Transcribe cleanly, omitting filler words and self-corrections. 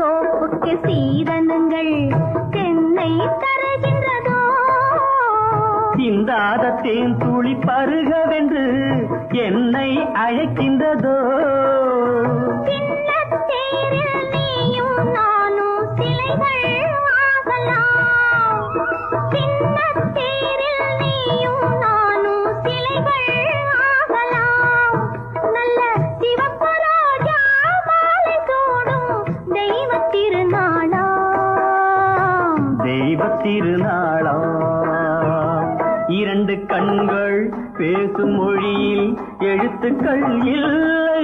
தோப்புக்கு சீதனங்கள் தென்னை தருகின்றதோ சிந்தாத தேன் துளி பருகவென்று என்னை அழைக்கின்றதோ சின்னத்தேரில் நீயும் நானும் சிலைகள் ஆகலாம் சின்னத்தேரில் நீயும் நானும் சிலைகள் ஆகலாம் நல்ல சிவப்பு ரோஜா மாலை சூடும் தெய்வத் திருநாளாம் தெய்வத் திருநாளாம் இரண்டு கண்கள் பேசும் மொழியில் எழுத்துக்கள் இல்லை